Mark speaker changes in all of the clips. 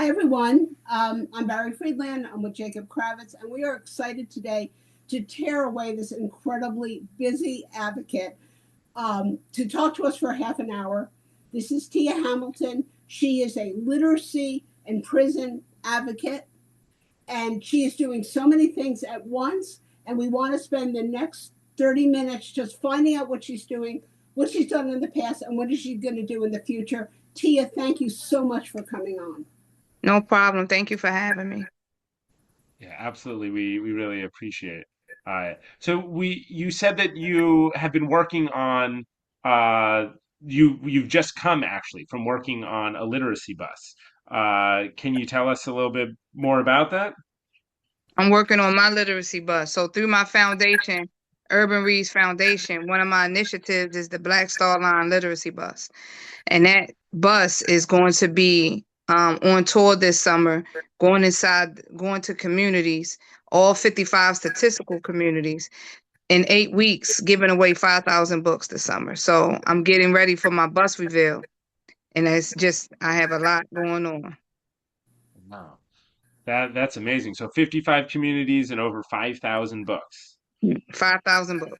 Speaker 1: Hi, everyone. I'm Barrie Friedland. I'm with Jacob Kravetz, and we are excited today to tear away this incredibly busy advocate to talk to us for half an hour. This is Tia Hamilton. She is a literacy and prison advocate, and she is doing so many things at once. And we want to spend the next 30 minutes just finding out what she's doing, what she's done in the past, and what is she going to do in the future. Tia, thank you so much for coming on.
Speaker 2: No problem. Thank you for having me.
Speaker 3: Yeah, absolutely. We really appreciate it. So you said that you have been working on you've just come actually from working on a literacy bus. Can you tell us a little bit more about that?
Speaker 2: I'm working on my literacy bus. So through my foundation, Urban Reads Foundation, one of my initiatives is the Black Star Line Literacy Bus. And that bus is going to be on tour this summer, going to communities, all 55 statistical communities in 8 weeks, giving away 5,000 books this summer. So I'm getting ready for my bus reveal. And I have a lot going on.
Speaker 3: Wow. That's amazing. So 55 communities and over 5,000 books.
Speaker 2: 5,000 books.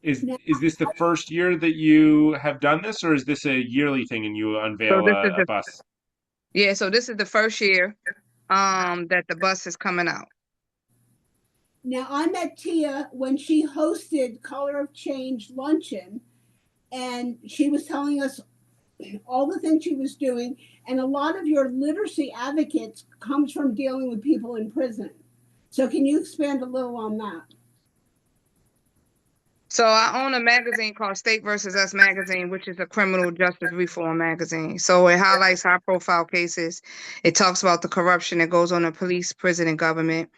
Speaker 3: Is this the first year that you have done this, or is this a yearly thing and you
Speaker 2: So
Speaker 3: unveil
Speaker 2: this is
Speaker 3: a bus?
Speaker 2: so this is the first year that the bus is coming out.
Speaker 1: Now, I met Tia when she hosted Color of Change Luncheon, and she was telling us all the things she was doing. And a lot of your literacy advocates comes from dealing with people in prison. So, can you expand a little on that?
Speaker 2: So I own a magazine called State versus Us magazine, which is a criminal justice reform magazine. So it highlights high profile cases. It talks about the corruption that goes on in police, prison, and government.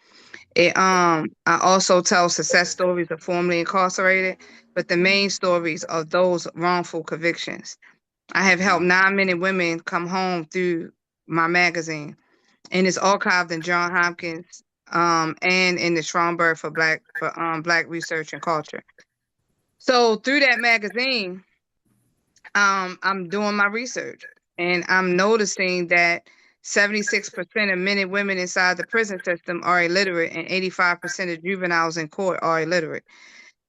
Speaker 2: I also tell success stories of formerly incarcerated, but the main stories of those wrongful convictions. I have helped 9 men and women come home through my magazine, and it's archived in John Hopkins and in the Schomburg for Black research and culture. So through that magazine, I'm doing my research, and I'm noticing that 76% of men and women inside the prison system are illiterate, and 85% of juveniles in court are illiterate.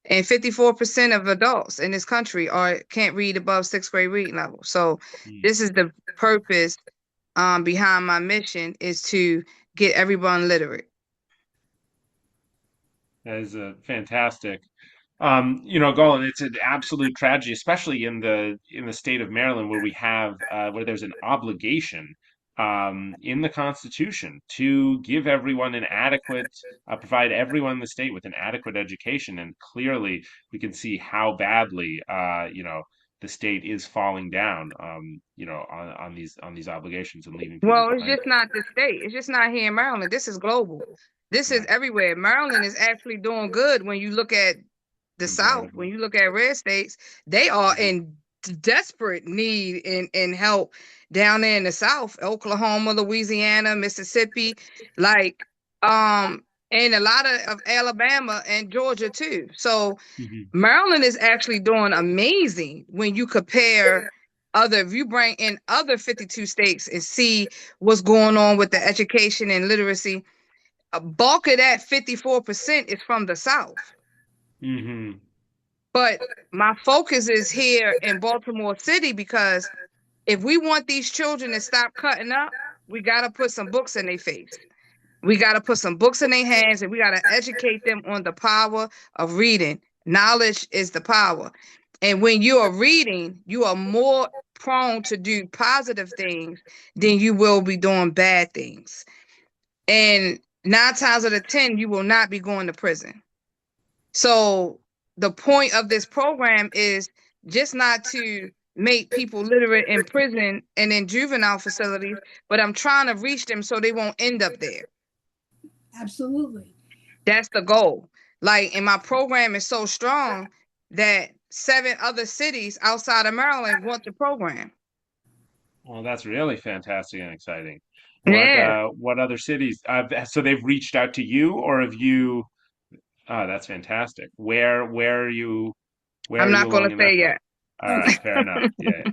Speaker 2: And 54% of adults in this country can't read above sixth grade reading level. So
Speaker 3: Mm.
Speaker 2: this is the purpose behind my mission, is to get everyone literate.
Speaker 3: That is a fantastic. Golan, it's an absolute tragedy, especially in the state of Maryland, where we have where there's an obligation in the Constitution to give everyone an adequate, provide everyone in the state with an adequate education, and clearly we can see how badly the state is falling down, on these obligations and leaving people
Speaker 2: Well, it's
Speaker 3: behind.
Speaker 2: just not the state. It's just not here in Maryland. This is global. This is
Speaker 3: Right,
Speaker 2: everywhere. Maryland is actually doing good when you look at the South. When
Speaker 3: comparatively.
Speaker 2: you look at red states, they are
Speaker 3: Mhm.
Speaker 2: in desperate need in help down there in the South, Oklahoma, Louisiana, Mississippi, like and a lot of Alabama and Georgia too. So
Speaker 3: Mhm.
Speaker 2: Maryland is actually doing amazing when you compare if you bring in other 52 states and see what's going on with the education and literacy. A bulk of that 54% is from the South.
Speaker 3: Mhm.
Speaker 2: But my focus is here in Baltimore City, because if we want these children to stop cutting up, we got to put some books in their face. We got to put some books in their hands, and we got to educate them on the power of reading. Knowledge is the power. And when you are reading, you are more prone to do positive things than you will be doing bad things. And 9 times out of 10, you will not be going to prison. So the point of this program is just not to make people literate in prison and in juvenile facilities, but I'm trying to reach them so they won't end up there.
Speaker 1: Absolutely.
Speaker 2: That's the goal. Like, and my program is so strong that 7 other cities outside of Maryland want the program.
Speaker 3: Well, that's really fantastic and exciting.
Speaker 2: Yeah,
Speaker 3: What other cities? So they've reached out to you, or have you? Oh, that's fantastic. Where are you? Where
Speaker 2: I'm
Speaker 3: are you
Speaker 2: not going
Speaker 3: along
Speaker 2: to
Speaker 3: in
Speaker 2: say
Speaker 3: that process?
Speaker 2: yet.
Speaker 3: All right,
Speaker 1: Okay.
Speaker 3: fair enough. Yeah.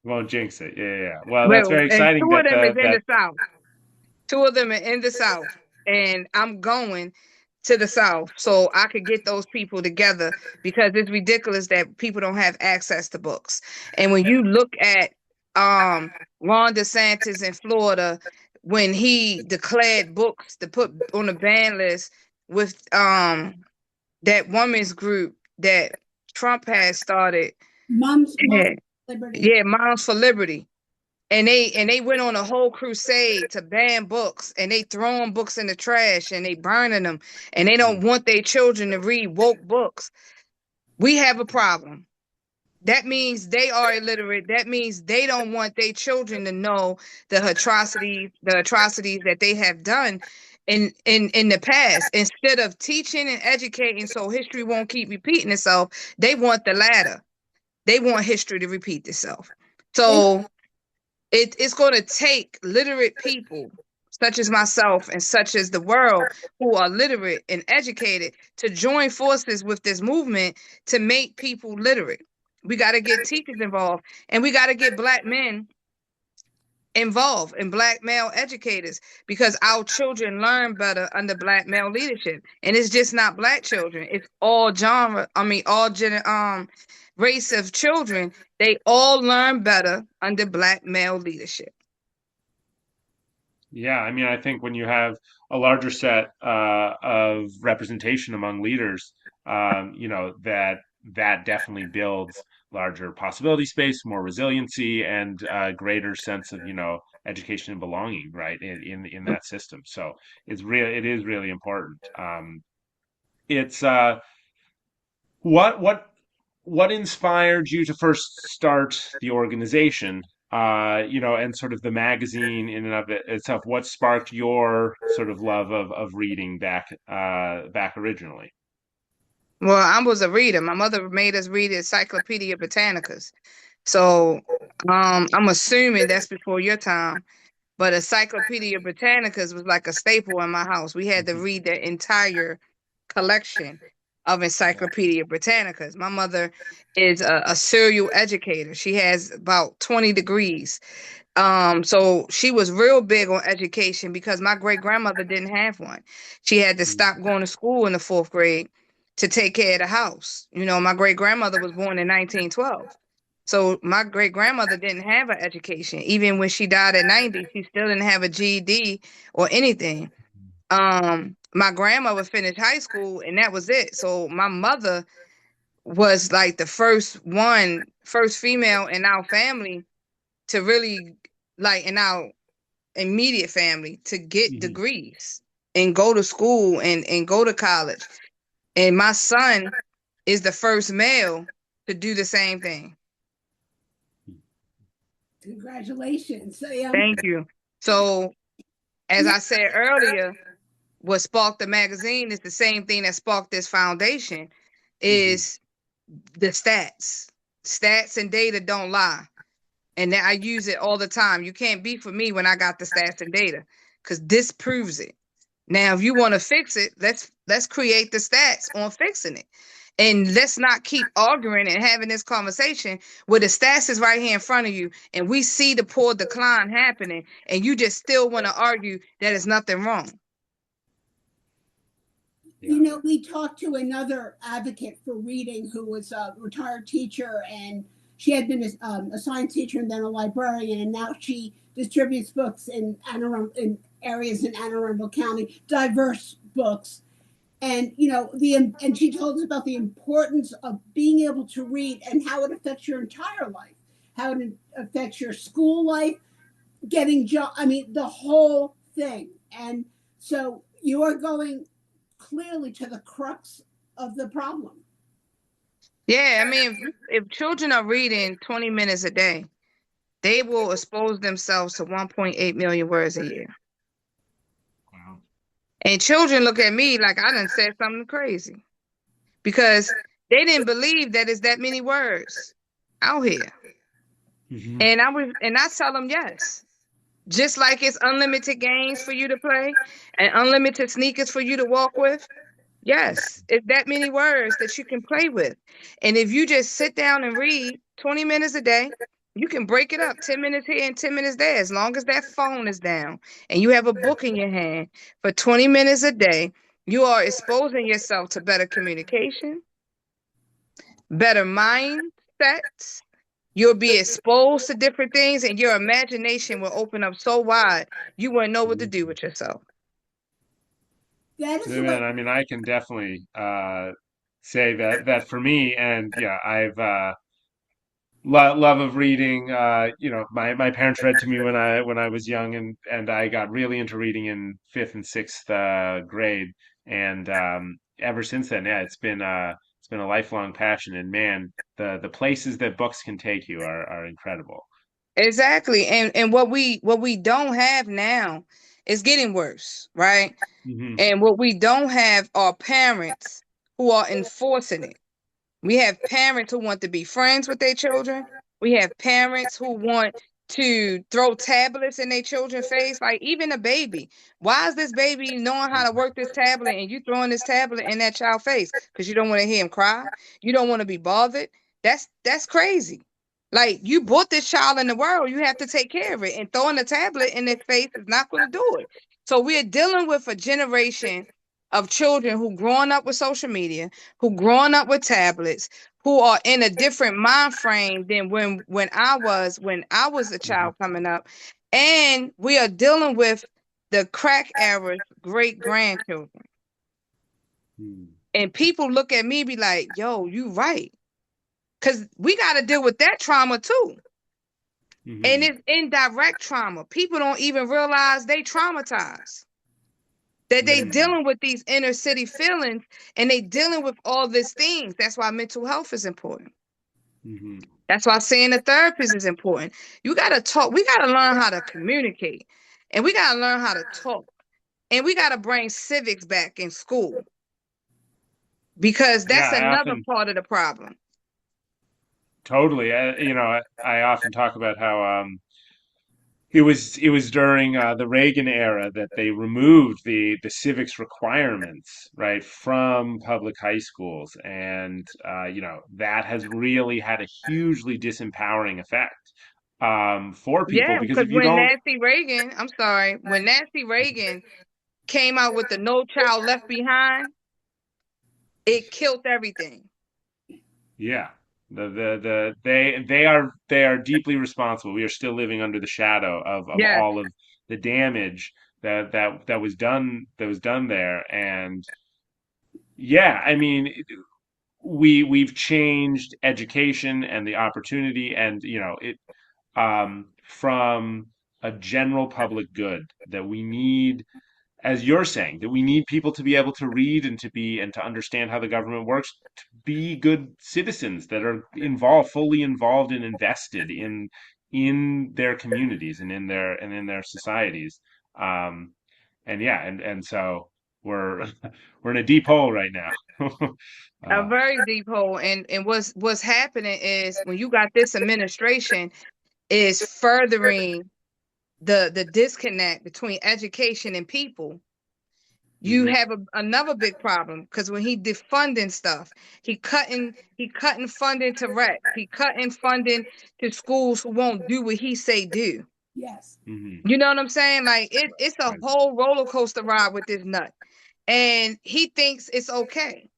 Speaker 3: Won't jinx it. Yeah. Well, that's
Speaker 2: Well,
Speaker 3: very
Speaker 2: and
Speaker 3: exciting
Speaker 2: two of
Speaker 3: that
Speaker 2: them is in
Speaker 3: that.
Speaker 2: the South. Two of them are in the South, and I'm going to the South so I could get those people together because it's ridiculous that people don't have access to books. And when you look at Ron DeSantis in Florida, when he declared books to put on the ban list with that women's group that Trump has started,
Speaker 1: Moms
Speaker 2: yeah,
Speaker 1: Liberty.
Speaker 2: yeah, Moms for Liberty, and they went on a whole crusade to ban books, and they throwing books in the trash and they burning them, and they don't want their children to read woke books. We have a problem. That means they are illiterate. That means they don't want their children to know the atrocities that they have done in the past. Instead of teaching and educating so history won't keep repeating itself, they want the latter. They want history to repeat itself.
Speaker 1: They
Speaker 2: So it's going to take literate people such as myself and such as the world who are literate and educated to join forces with this movement to make people literate. We got to get teachers involved, and we got to get Black men involved and Black male educators, because our children learn better under Black male leadership. And it's just not Black children, it's all genre, race of children. They all learn better under Black male leadership.
Speaker 3: Yeah, I mean, I think when you have a larger set of representation among leaders, that definitely builds larger possibility space, more resiliency, and greater sense of, education and belonging, right, in that system. So it is really important. It's what what inspired you to first start the organization? And sort of the magazine in and of it itself. What sparked your sort of love of reading back originally?
Speaker 2: Well, I was a reader. My mother made us read Encyclopedia Britannicas. So I'm assuming that's before your time. But Encyclopedia Britannicas was like a staple in my house. We had to
Speaker 3: Mhm.
Speaker 2: read the entire collection of
Speaker 3: Yeah.
Speaker 2: Encyclopedia Britannicas. My mother is a serial educator. She has about 20 degrees. So she was real big on education because my great grandmother didn't have one. She had to stop going to school in the fourth grade to take care of the house. My great grandmother was born in 1912. So my great grandmother didn't have an education. Even when she died at 90, she still didn't have a GED or anything. My grandmother finished high school and that was it. So my mother was like the first female in our family to really, like, in our immediate family, to get
Speaker 3: Mhm.
Speaker 2: degrees and go to school and go to college. And my son is the first male to do the same thing.
Speaker 1: Congratulations.
Speaker 2: Thank you. So, as I said earlier, what sparked the magazine is the same thing that sparked this foundation,
Speaker 3: Mhm.
Speaker 2: is the stats. Stats and data don't lie. And I use it all the time. You can't beef with me when I got the stats and data, because this proves it. Now, if you want to fix it, let's create the stats on fixing it. And let's not keep arguing and having this conversation where the stats is right here in front of you and we see the poor decline happening and you just still want to argue that there's nothing wrong.
Speaker 3: Yeah.
Speaker 1: We talked to another advocate for reading who was a retired teacher, and she had been a science teacher and then a librarian, and now she distributes books in areas in Anne Arundel County, diverse books. And and she told us about the importance of being able to read and how it affects your entire life, how it affects your school life, getting job. I mean, the whole thing. And so you are going clearly to the crux of the problem.
Speaker 2: Yeah, I mean, if children are reading 20 minutes a day, they will expose themselves to 1.8 million words a year.
Speaker 3: Wow.
Speaker 2: And children look at me like I done said something crazy because they didn't believe that it's that many words out here.
Speaker 3: Mhm.
Speaker 2: And I tell them yes. Just like it's unlimited games for you to play and unlimited sneakers for you to walk with. Yes, it's that many words that you can play with. And if you just sit down and read 20 minutes a day, You can break it up 10 minutes here and 10 minutes there. As long as that phone is down and you have a book in your hand for 20 minutes a day, you are exposing yourself to better communication, better mindsets. You'll be exposed to different things, and your imagination will open up so wide you wouldn't know what to do with yourself.
Speaker 1: That is the
Speaker 3: Man,
Speaker 1: way.
Speaker 3: I mean, I can definitely say that for me, and yeah, I've love of reading. My parents read to me when I was young, and I got really into reading in fifth and sixth grade, and ever since then, yeah, it's been a lifelong passion. And man, the places that books can take you are incredible.
Speaker 2: Exactly. And what we don't have now is getting worse, right?
Speaker 3: Hmm.
Speaker 2: And what we don't have are parents who are enforcing it. We have parents who want to be friends with their children. We have parents who want to throw tablets in their children's face, like even a baby. Why is this baby knowing how to work this tablet and you throwing this tablet in that child's face? Because you don't want to hear him cry. You don't want to be bothered. That's crazy. Like you brought this child in the world, you have to take care of it. And throwing a tablet in their face is not going to do it. So we're dealing with a generation of children who growing up with social media, who growing up with tablets, who are in a different mind frame than when I was a
Speaker 3: Hmm.
Speaker 2: child coming up. And we are dealing with the crack era's great grandchildren. And people look at me be like, yo, you right. Cause we gotta deal with that trauma too. And
Speaker 3: Hmm.
Speaker 2: it's indirect trauma. People don't even realize they traumatized. That they
Speaker 3: Hmm.
Speaker 2: dealing with these inner city feelings and they dealing with all these things. That's why mental health is important.
Speaker 3: Hmm.
Speaker 2: That's why seeing a therapist is important. You got to talk. We got to learn how to communicate, and we got to learn how to talk, and we got to bring civics back in school because
Speaker 3: Yeah,
Speaker 2: that's another part of the problem.
Speaker 3: totally. I often talk about how it was during the Reagan era that they removed the civics requirements, right, from public high schools, and that has really had a hugely disempowering effect for people
Speaker 2: Yeah,
Speaker 3: because
Speaker 2: because
Speaker 3: if you don't,
Speaker 2: When Nancy Reagan came out with the No Child Left Behind, it killed everything.
Speaker 3: yeah, they are deeply responsible. We are still living under the shadow of
Speaker 2: Yes.
Speaker 3: all of the damage that was done there, and yeah, I mean, we've changed education and the opportunity, and it from a general public good that we need, as you're saying, that we need people to be able to read and to understand how the government works, to be good citizens that are fully involved and invested in their communities and in their societies. Um, and yeah, and so we're we're in a deep hole right now.
Speaker 2: A
Speaker 3: uh,
Speaker 2: very deep hole. And what's happening is when you got this administration is furthering the disconnect between education and people. You
Speaker 3: mhm.
Speaker 2: have another big problem because when he defunding stuff, he cutting funding to rec, he cutting funding to schools who won't do what he say do.
Speaker 1: Yes.
Speaker 3: Mhm.
Speaker 2: You know what I'm saying? Like it's a
Speaker 3: Right.
Speaker 2: whole roller coaster ride with this nut, and he thinks it's okay.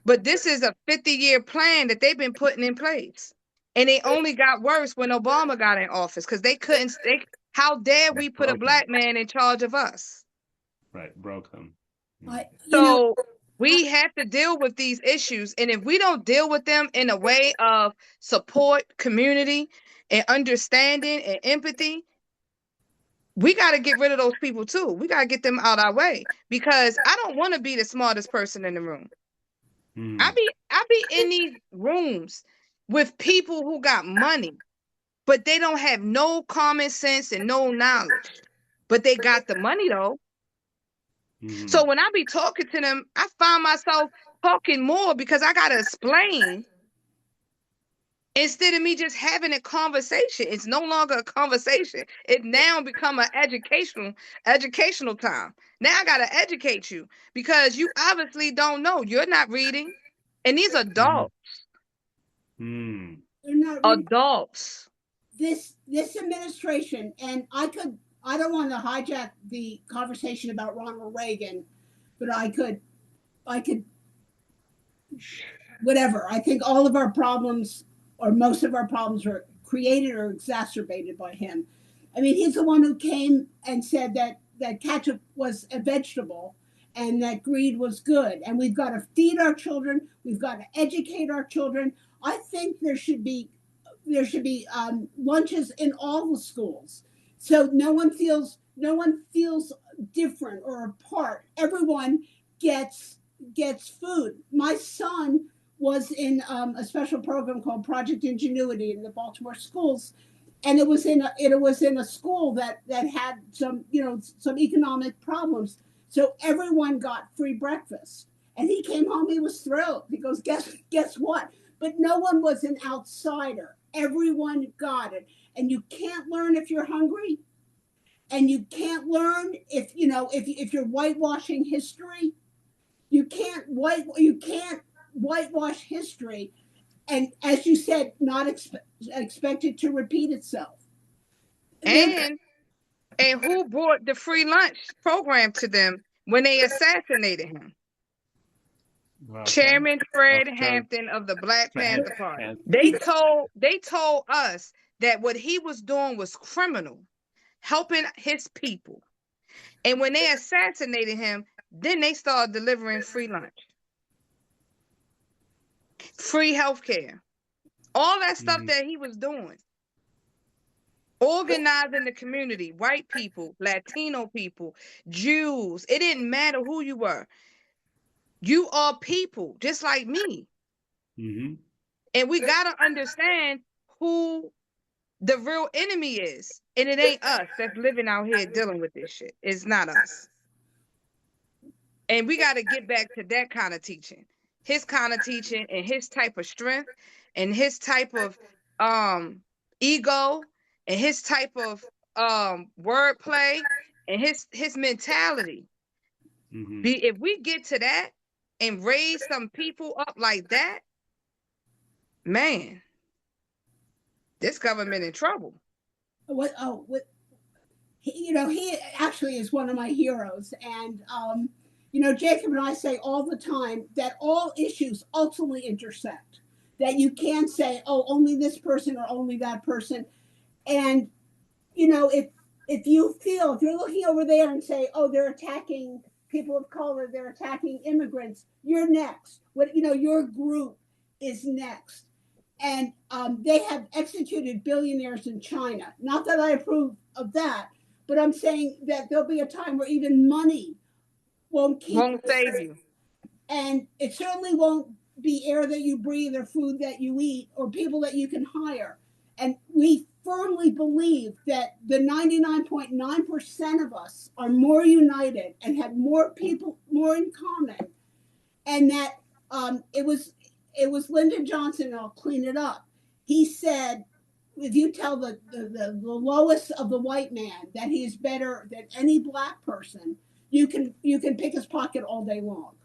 Speaker 2: But this is a 50-year plan that they've been putting in place. And it only got worse when Obama got in office because they couldn't they how dare we put a
Speaker 3: Broke them.
Speaker 2: black man in charge of us?
Speaker 3: Right. Broke them. Mm.
Speaker 1: I, you know,
Speaker 2: So we have to deal with these issues. And if we don't deal with them in a way of support, community, and understanding and empathy, we got to get rid of those people too. We got to get them out our way because I don't want to be the smartest person in the room.
Speaker 3: Mm.
Speaker 2: I be in these rooms with people who got money, but they don't have no common sense and no knowledge. But they got the money though. So
Speaker 3: Mhm.
Speaker 2: when I be talking to them, I find myself talking more because I gotta explain instead of me just having a conversation. It's no longer a conversation. It now become an educational time. Now I gotta educate you because you obviously don't know. You're not reading. And these
Speaker 3: Mhm.
Speaker 2: adults,
Speaker 3: Mm.
Speaker 1: they're not reading.
Speaker 2: adults.
Speaker 1: this administration, and I don't want to hijack the conversation about Ronald Reagan, but I could whatever. I think all of our problems, or most of our problems, are created or exacerbated by him. I mean, he's the one who came and said that ketchup was a vegetable and that greed was good. And we've got to feed our children. We've got to educate our children. I think there should be lunches in all the schools, so no one feels different or apart. Everyone gets food. My son was in a special program called Project Ingenuity in the Baltimore schools, and it was in a school that had some economic problems. So everyone got free breakfast, and he came home. He was thrilled. He goes, guess what? But no one was an outsider. Everyone got it, and you can't learn if you're hungry, and you can't learn if you're whitewashing history. You can't whitewash history, and as you said, not expect it to repeat itself.
Speaker 2: And who brought the free lunch program to them when they assassinated him?
Speaker 3: Well,
Speaker 2: Chairman Fred
Speaker 3: Joe-
Speaker 2: Hampton of the Black Panther Party.
Speaker 3: and-
Speaker 2: They told us that what he was doing was criminal, helping his people. And when they assassinated him, then they started delivering free lunch, free healthcare, all that stuff that he was doing. Organizing the community, white people, Latino people, Jews. It didn't matter who you were. You are people, just like me.
Speaker 3: Mhm.
Speaker 2: And we got to understand who the real enemy is. And it ain't us that's living out here dealing with this shit. It's not us. And we got to get back to that kind of teaching. His kind of teaching and his type of strength and his type of ego and his type of wordplay and his mentality.
Speaker 3: Mhm.
Speaker 2: If we get to that and raise some people up like that, man, this government in trouble.
Speaker 1: He actually is one of my heroes, and Jacob and I say all the time that all issues ultimately intersect. That you can't say, oh, only this person or only that person. And if you're looking over there and say, oh, they're attacking people of color, they're attacking immigrants, you're next. Your group is next. And they have executed billionaires in China. Not that I approve of that, but I'm saying that there'll be a time where even money won't
Speaker 2: save you.
Speaker 1: And it certainly won't be air that you breathe or food that you eat or people that you can hire. And we firmly believe that the 99.9% of us are more united and have more in common. And that it was Lyndon Johnson, and I'll clean it up. He said, if you tell the lowest of the white man that he is better than any black person, you can pick his pocket all day long.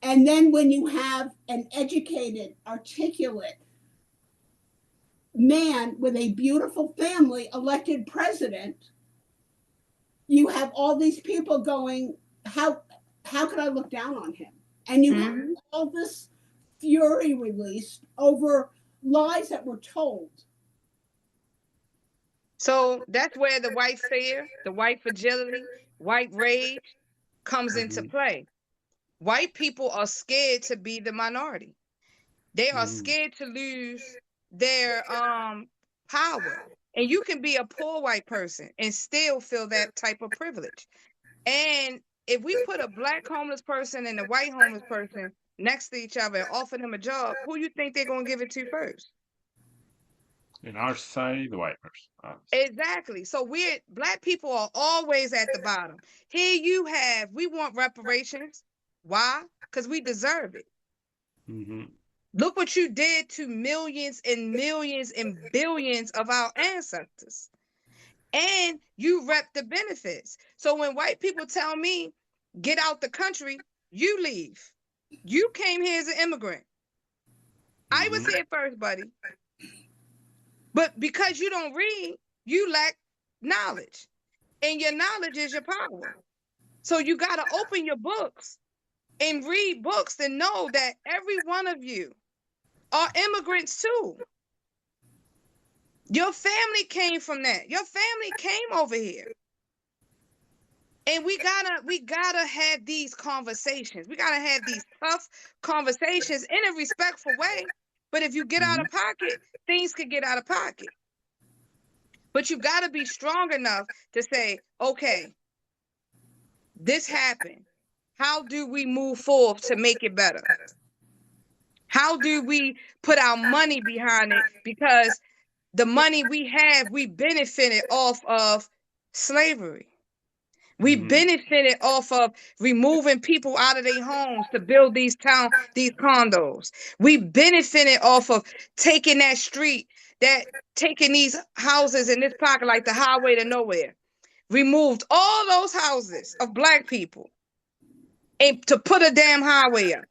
Speaker 1: And then when you have an educated, articulate man with a beautiful family elected president, you have all these people going, how could I look down on him? And you have all this fury released over lies that were told.
Speaker 2: So that's where the white fear, the white fragility, white rage comes into play. White people are scared to be the minority. They are scared to lose their power. And you can be a poor white person and still feel that type of privilege. And if we put a black homeless person and a white homeless person next to each other and offer them a job, who you think they're going to give it to first?
Speaker 3: In our society, the white person.
Speaker 2: Exactly. So black people are always at the bottom. Here we want reparations. Why? Because we deserve it. Look what you did to millions and millions and billions of our ancestors. And you rep the benefits. So when white people tell me, get out the country, you leave. You came here as an immigrant. I was here first, buddy. But because you don't read, you lack knowledge. And your knowledge is your power. So you got to open your books and read books and know that every one of you are immigrants too. Your family came from that. Your family came over here. And we gotta have these conversations. We gotta have these tough conversations in a respectful way. But if you get out of pocket, things could get out of pocket. But you gotta be strong enough to say, okay, this happened. How do we move forward to make it better? How do we put our money behind it? Because the money we have, we benefited off of slavery. We benefited off of removing people out of their homes to build these condos. We benefited off of taking that street, taking these houses in this pocket like the highway to nowhere. Removed all those houses of Black people and to put a damn highway up.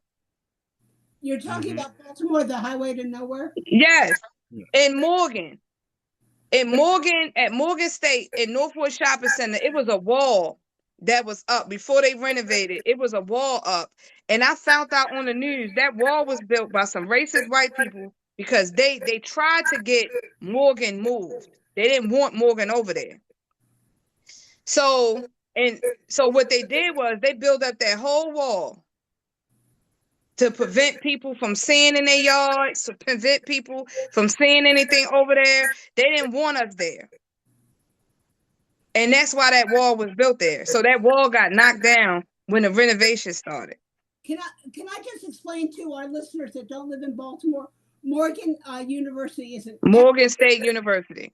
Speaker 1: You're talking about Baltimore, the highway to nowhere?
Speaker 2: Yes. In Morgan. At Morgan State, in Northwood Shopping Center, it was a wall that was up before they renovated. It was a wall up. And I found out on the news that wall was built by some racist white people because they tried to get Morgan moved. They didn't want Morgan over there. So what they did was they built up that whole wall to prevent people from seeing in their yards, to prevent people from seeing anything over there. They didn't want us there. And that's why that wall was built there. So that wall got knocked down when the renovation started.
Speaker 1: Can I just explain to our listeners that don't live in Baltimore, Morgan University is
Speaker 2: Morgan State University.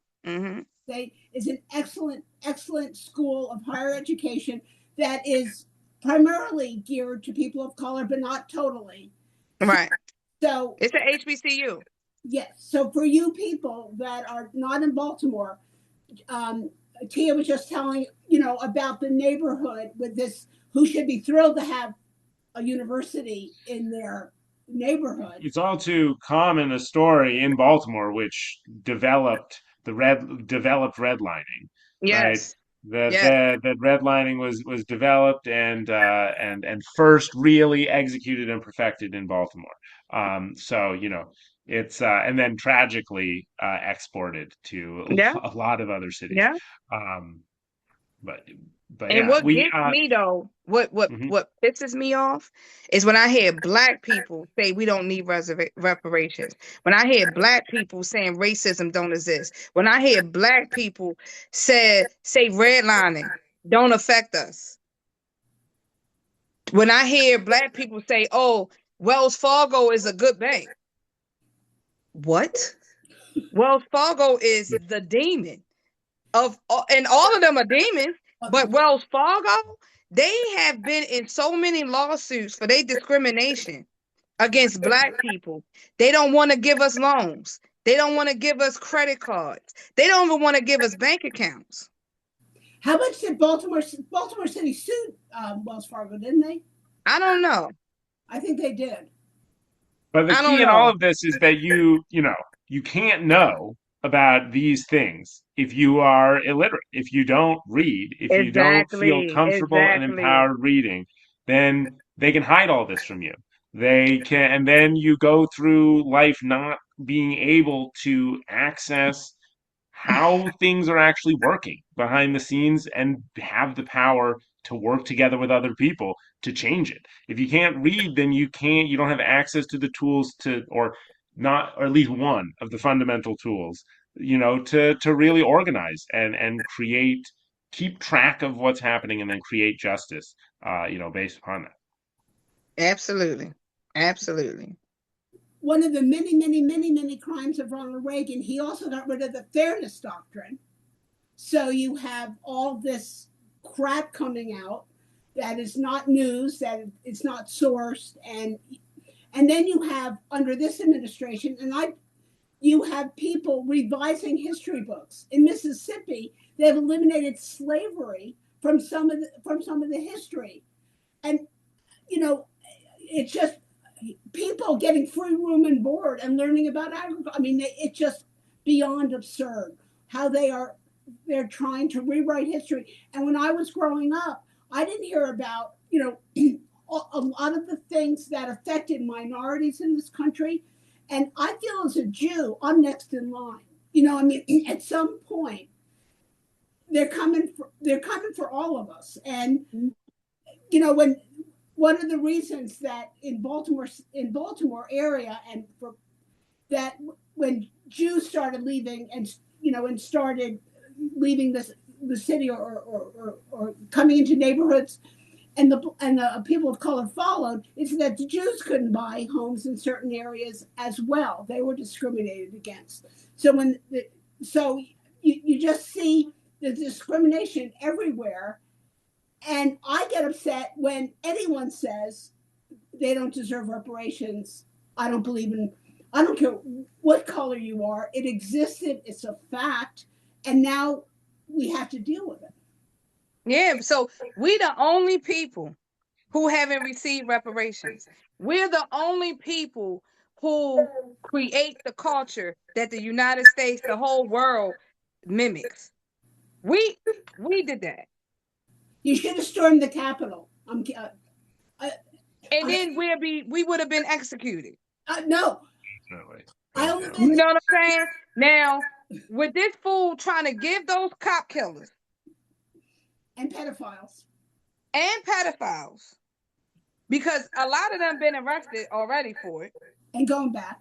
Speaker 1: State is an excellent school of higher education that is primarily geared to people of color, but not totally.
Speaker 2: Right.
Speaker 1: So
Speaker 2: it's an HBCU.
Speaker 1: Yes. So for you people that are not in Baltimore, Tia was just telling about the neighborhood with this, who should be thrilled to have a university in their neighborhood.
Speaker 3: It's all too common a story in Baltimore, which developed redlining.
Speaker 2: Yes.
Speaker 3: Right? That redlining was developed and first really executed and perfected in Baltimore. So it's and then tragically exported to a lot of other cities.
Speaker 2: Yeah.
Speaker 3: But
Speaker 2: and
Speaker 3: yeah,
Speaker 2: what gets me though, what pisses me off is when I hear Black people say we don't need reparations. When I hear Black people saying racism don't exist. When I hear Black people say redlining don't affect us. When I hear Black people say, "Oh, Wells Fargo is a good bank." What? Wells Fargo is the demon and all of them are demons. But Wells Fargo, they have been in so many lawsuits for their discrimination against Black people. They don't want to give us loans. They don't want to give us credit cards. They don't even want to give us bank accounts.
Speaker 1: How much did Baltimore City sue Wells Fargo, didn't they?
Speaker 2: I don't know.
Speaker 1: I think they did.
Speaker 3: But the key in all of this is that you can't know about these things if you are illiterate, if you don't read, if you don't feel comfortable and empowered reading, then they can hide all this from you. They can, and then you go through life not being able to access how things are actually working behind the scenes and have the power to work together with other people to change it. If you can't read, then you don't have access to the tools or at least one of the fundamental tools, to really organize and keep track of what's happening and then create justice, based upon that.
Speaker 2: Absolutely. Absolutely.
Speaker 1: One of the many crimes of Ronald Reagan, he also got rid of the fairness doctrine. So you have all this crap coming out that is not news, that it's not sourced, and then you have, under this administration, you have people revising history books. In Mississippi, they've eliminated slavery from some of the history, and it's just people getting free room and board and learning about agriculture. I mean, beyond absurd. How they're trying to rewrite history. And when I was growing up, I didn't hear about, a lot of the things that affected minorities in this country. And I feel as a Jew, I'm next in line. At some point, they're coming for all of us. And when one of the reasons that in Baltimore area, and for that, when Jews started leaving and started leaving the city, or coming into neighborhoods, and the people of color followed, is that the Jews couldn't buy homes in certain areas as well. They were discriminated against. So you just see the discrimination everywhere. And I get upset when anyone says they don't deserve reparations. I don't care what color you are. It existed, it's a fact, and now we have to deal with it.
Speaker 2: Yeah, so we the only people who haven't received reparations. We're the only people who create the culture that the United States, the whole world mimics. We did that.
Speaker 1: You should have stormed the Capitol.
Speaker 2: And then we would have been executed.
Speaker 1: No.
Speaker 3: Definitely.
Speaker 2: You know what I'm saying? Now, with this fool trying to give those cop killers
Speaker 1: and pedophiles,
Speaker 2: because a lot of them been arrested already for it,
Speaker 1: and going back,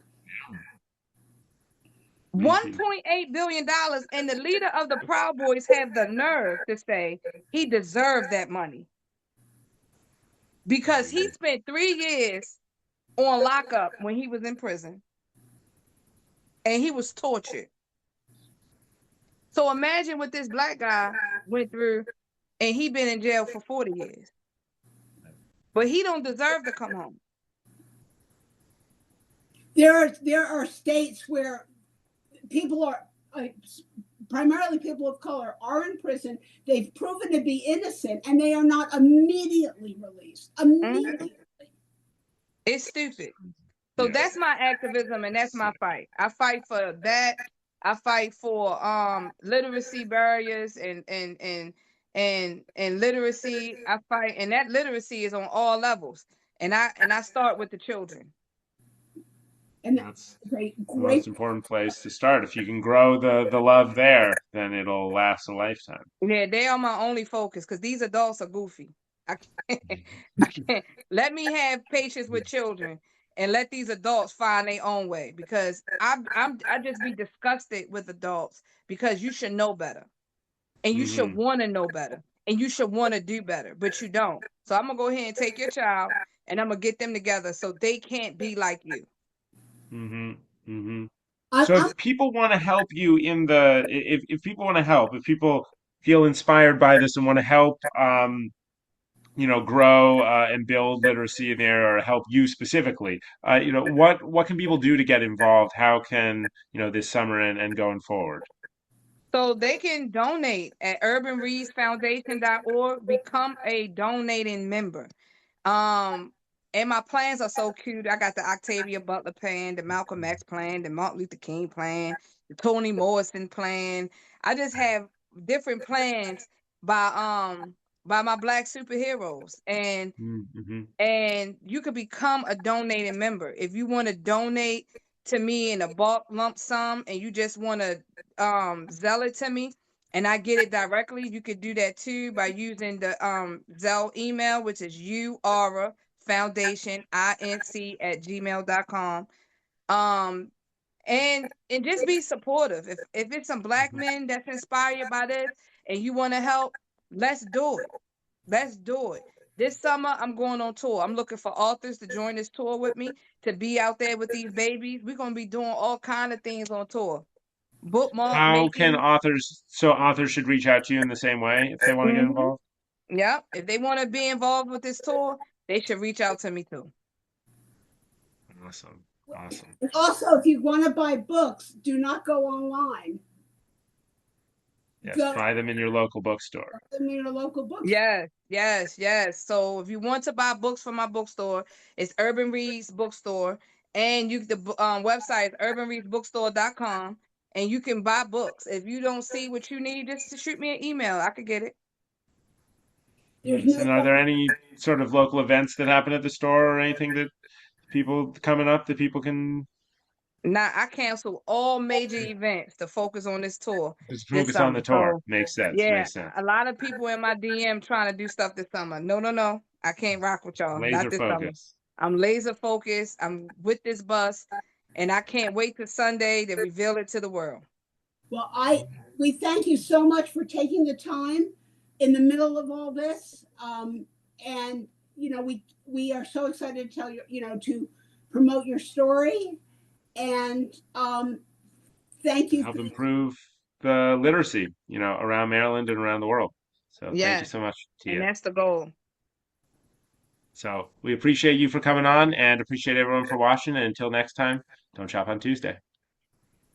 Speaker 2: $1.8 billion, and the leader of the Proud Boys have the nerve to say he deserved that money because he spent 3 years on lockup when he was in prison, and he was tortured. So imagine what this black guy went through, and he been in jail for 40 years. But he don't deserve to come home.
Speaker 1: There are states where people are, primarily people of color, are in prison. They've proven to be innocent, and they are not immediately released. Immediately.
Speaker 2: It's stupid. So that's my activism, and that's my fight. I fight for that. I fight for literacy barriers and literacy. I fight, and that literacy is on all levels. And I start with the children.
Speaker 1: And
Speaker 3: that's
Speaker 1: great.
Speaker 3: The most important place to start. If you can grow the love there, then it'll last a lifetime.
Speaker 2: Yeah, they are my only focus because these adults are goofy. I can't let me have patience with children and let these adults find their own way, because I just be disgusted with adults, because you should know better, and you should want to know better, and you should want to do better, but you don't. So I'm gonna go ahead and take your child, and I'm gonna get them together so they can't be like you.
Speaker 3: So if people want to help you if people want to help, if people feel inspired by this and want to help, grow and build literacy in there, or help you specifically, what can people do to get involved? How can, this summer and going forward?
Speaker 2: So they can donate at urbanreadsfoundation.org, become a donating member. And my plans are so cute. I got the Octavia Butler plan, the Malcolm X plan, the Martin Luther King plan, the Toni Morrison plan. I just have different plans by my Black superheroes, and you could become a donating member if you want to donate to me in a bulk lump sum, and you just want to Zelle it to me and I get it directly. You could do that too by using the Zelle email, which is urafoundationinc@gmail.com. And just be supportive. If it's some Black men that's inspired by this and you want to help, let's do it. Let's do it. This summer, I'm going on tour. I'm looking for authors to join this tour with me, to be out there with these babies. We're going to be doing all kind of things on tour. Bookmark
Speaker 3: How can
Speaker 2: making.
Speaker 3: authors should reach out to you in the same way if they want to get involved?
Speaker 2: Yeah. If they want to be involved with this tour, they should reach out to me too.
Speaker 3: Awesome.
Speaker 1: Also, if you want to buy books, do not go online.
Speaker 3: Yes, buy them in your local bookstore.
Speaker 2: Yes. So if you want to buy books from my bookstore, it's Urban Reads Bookstore, and the website is urbanreadsbookstore.com. and you can buy books. If you don't see what you need, just shoot me an email. I could get it.
Speaker 1: There's
Speaker 3: Nice.
Speaker 1: no
Speaker 3: And are there any sort of local events that happen at the store or anything that people coming up that people can
Speaker 2: Now I cancel all major events to focus on this tour
Speaker 3: just
Speaker 2: this
Speaker 3: focus on the
Speaker 2: summer.
Speaker 3: tour?
Speaker 2: So
Speaker 3: Makes sense.
Speaker 2: yeah,
Speaker 3: Makes sense.
Speaker 2: a lot of people in my DM trying to do stuff this summer. No, no, no. I can't rock with y'all. Not
Speaker 3: Laser
Speaker 2: this summer.
Speaker 3: focus.
Speaker 2: I'm laser focused. I'm with this bus, and I can't wait till Sunday to reveal it to the world.
Speaker 1: Well, we thank you so much for taking the time in the middle of all this, and we are so excited to tell you, to promote your story, and thank
Speaker 3: To
Speaker 1: you.
Speaker 3: help improve the literacy, around Maryland and around the world. So thank you
Speaker 2: Yeah,
Speaker 3: so much,
Speaker 2: and
Speaker 3: Tia.
Speaker 2: that's the goal.
Speaker 3: So we appreciate you for coming on and appreciate everyone for watching. And until next time, don't shop on Tuesday.